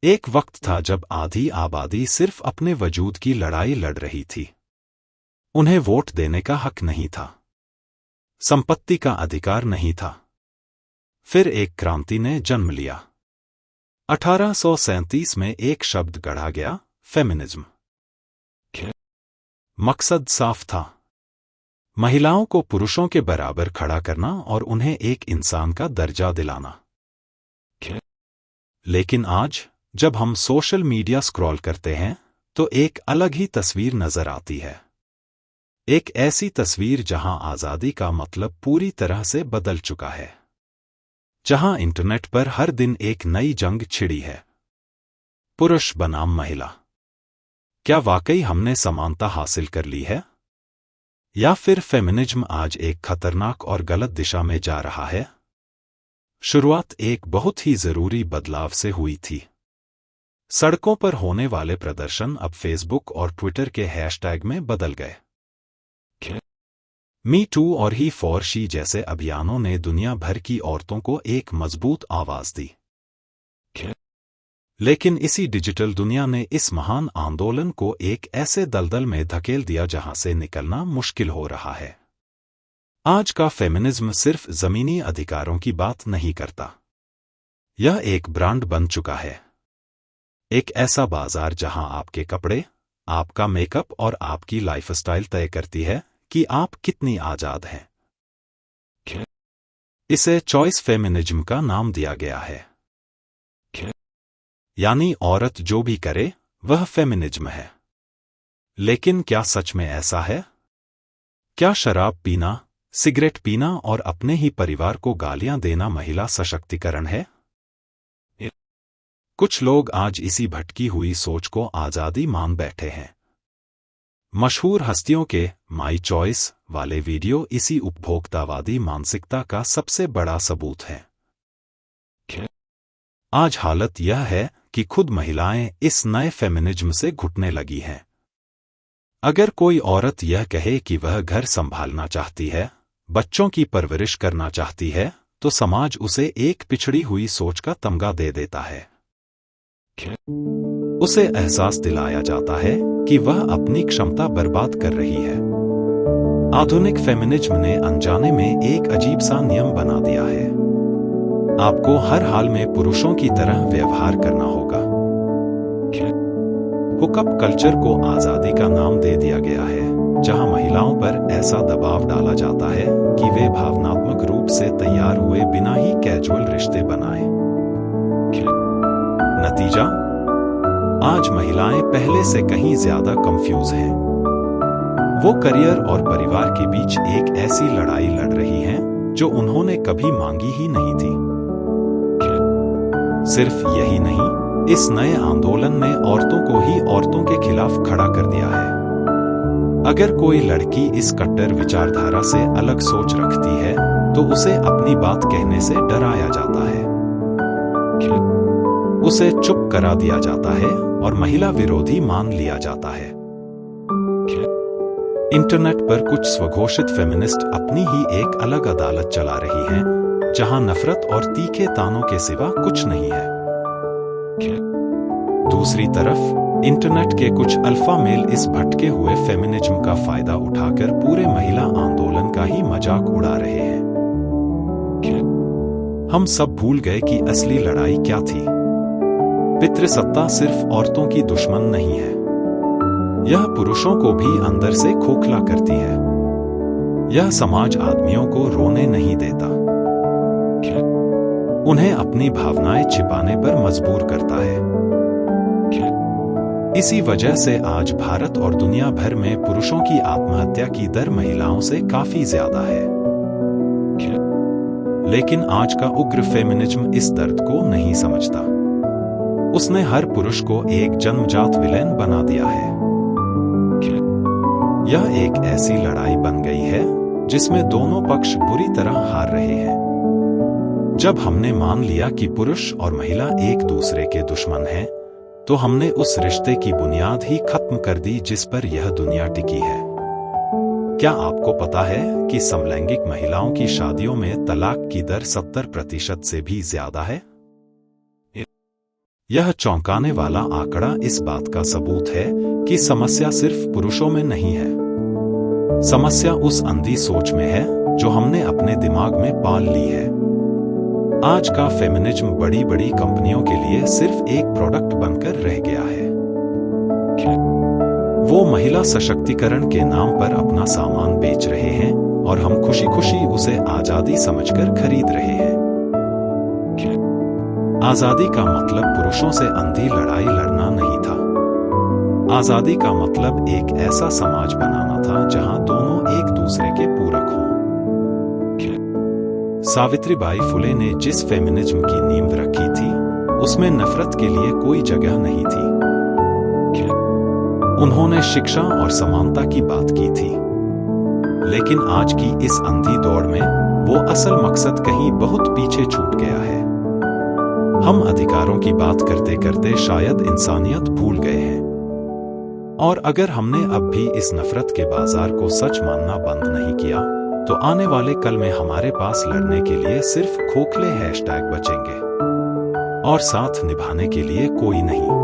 एक वक्त था जब आधी आबादी सिर्फ अपने वजूद की लड़ाई लड़ रही थी। उन्हें वोट देने का हक नहीं था, संपत्ति का अधिकार नहीं था। फिर एक क्रांति ने जन्म लिया। 1837 में एक शब्द गढ़ा गया, फेमिनिज्म। मकसद साफ था, महिलाओं को पुरुषों के बराबर खड़ा करना और उन्हें एक इंसान का दर्जा दिलाना। लेकिन आज जब हम सोशल मीडिया स्क्रॉल करते हैं तो एक अलग ही तस्वीर नजर आती है। एक ऐसी तस्वीर जहां आजादी का मतलब पूरी तरह से बदल चुका है, जहां इंटरनेट पर हर दिन एक नई जंग छिड़ी है, पुरुष बनाम महिला। क्या वाकई हमने समानता हासिल कर ली है, या फिर फेमिनिज्म आज एक खतरनाक और गलत दिशा में जा रहा है? शुरुआत एक बहुत ही जरूरी बदलाव से हुई थी। सड़कों पर होने वाले प्रदर्शन अब फेसबुक और ट्विटर के हैशटैग में बदल गए। मी टू और ही फॉर शी जैसे अभियानों ने दुनिया भर की औरतों को एक मजबूत आवाज दी। लेकिन इसी डिजिटल दुनिया ने इस महान आंदोलन को एक ऐसे दलदल में धकेल दिया जहां से निकलना मुश्किल हो रहा है। आज का फेमिनिज्म सिर्फ जमीनी अधिकारों की बात नहीं करता, यह एक ब्रांड बन चुका है। एक ऐसा बाजार जहां आपके कपड़े, आपका मेकअप और आपकी लाइफस्टाइल तय करती है कि आप कितनी आजाद हैं। इसे चॉइस फेमिनिज्म का नाम दिया गया है, यानी औरत जो भी करे वह फेमिनिज्म है। लेकिन क्या सच में ऐसा है? क्या शराब पीना, सिगरेट पीना और अपने ही परिवार को गालियां देना महिला सशक्तिकरण है? कुछ लोग आज इसी भटकी हुई सोच को आजादी मान बैठे हैं। मशहूर हस्तियों के माई चॉइस वाले वीडियो इसी उपभोक्तावादी मानसिकता का सबसे बड़ा सबूत है। आज हालत यह है कि खुद महिलाएं इस नए फेमिनिज्म से घुटने लगी हैं। अगर कोई औरत यह कहे कि वह घर संभालना चाहती है, बच्चों की परवरिश करना चाहती है, तो समाज उसे एक पिछड़ी हुई सोच का तमगा दे देता है। उसे एहसास दिलाया जाता है कि वह अपनी क्षमता बर्बाद कर रही है। आधुनिक फेमिनिज्म ने अनजाने में एक अजीब सा नियम बना दिया है, आपको हर हाल में पुरुषों की तरह व्यवहार करना होगा। हुकअप कल्चर को आजादी का नाम दे दिया गया है, जहां महिलाओं पर ऐसा दबाव डाला जाता है कि वे भावनात्मक रूप से तैयार हुए बिना ही कैजुअल रिश्ते बनाएं। नतीजा, आज महिलाएं पहले से कहीं ज्यादा कंफ्यूज हैं। वो करियर और परिवार के बीच एक ऐसी लड़ाई लड़ रही हैं जो उन्होंने कभी मांगी ही नहीं थी। सिर्फ यही नहीं, इस नए आंदोलन ने औरतों को ही औरतों के खिलाफ खड़ा कर दिया है। अगर कोई लड़की इस कट्टर विचारधारा से अलग सोच रखती है तो उसे अपनी बात कहने से डराया जाता है, उसे चुप करा दिया जाता है और महिला विरोधी मान लिया जाता है। इंटरनेट पर कुछ स्वघोषित फेमिनिस्ट अपनी ही एक अलग अदालत चला रही हैं, जहां नफरत और तीखे तानों के सिवा कुछ नहीं है। दूसरी तरफ इंटरनेट के कुछ अल्फा मेल इस भटके हुए फेमिनिज्म का फायदा उठाकर पूरे महिला आंदोलन का ही मजाक उड़ा रहे हैं। हम सब भूल गए कि असली लड़ाई क्या थी। पितृसत्ता सिर्फ औरतों की दुश्मन नहीं है, यह पुरुषों को भी अंदर से खोखला करती है। यह समाज आदमियों को रोने नहीं देता, उन्हें अपनी भावनाएं छिपाने पर मजबूर करता है। इसी वजह से आज भारत और दुनिया भर में पुरुषों की आत्महत्या की दर महिलाओं से काफी ज्यादा है। लेकिन आज का उग्र फेमिनिज्म इस दर्द को नहीं समझता। उसने हर पुरुष को एक जन्मजात विलेन बना दिया है। यह एक ऐसी लड़ाई बन गई है जिसमें दोनों पक्ष बुरी तरह हार रहे हैं। जब हमने मान लिया कि पुरुष और महिला एक दूसरे के दुश्मन हैं, तो हमने उस रिश्ते की बुनियाद ही खत्म कर दी जिस पर यह दुनिया टिकी है। क्या आपको पता है कि समलैंगिक महिलाओं की शादियों में तलाक की दर 70% से भी ज्यादा है? यह चौंकाने वाला आंकड़ा इस बात का सबूत है कि समस्या सिर्फ पुरुषों में नहीं है। समस्या उस अंधी सोच में है जो हमने अपने दिमाग में पाल ली है। आज का फेमिनिज्म बड़ी बड़ी कंपनियों के लिए सिर्फ एक प्रोडक्ट बनकर रह गया है। वो महिला सशक्तिकरण के नाम पर अपना सामान बेच रहे हैं और हम खुशी खुशी उसे आजादी समझकर खरीद रहे हैं। आजादी का मतलब पुरुषों से अंधी लड़ाई लड़ना नहीं था। आजादी का मतलब एक ऐसा समाज बनाना था जहां दोनों एक दूसरे के पूरक हों। सावित्रीबाई फुले ने जिस फेमिनिज्म की नींव रखी थी, उसमें नफरत के लिए कोई जगह नहीं थी। उन्होंने शिक्षा और समानता की बात की थी। लेकिन आज की इस अंधी दौड़ में वो असल मकसद कहीं बहुत पीछे छूट गया है। हम अधिकारों की बात करते करते शायद इंसानियत भूल गए हैं। और अगर हमने अब भी इस नफरत के बाजार को सच मानना बंद नहीं किया, तो आने वाले कल में हमारे पास लड़ने के लिए सिर्फ खोखले हैशटैग बचेंगे और साथ निभाने के लिए कोई नहीं।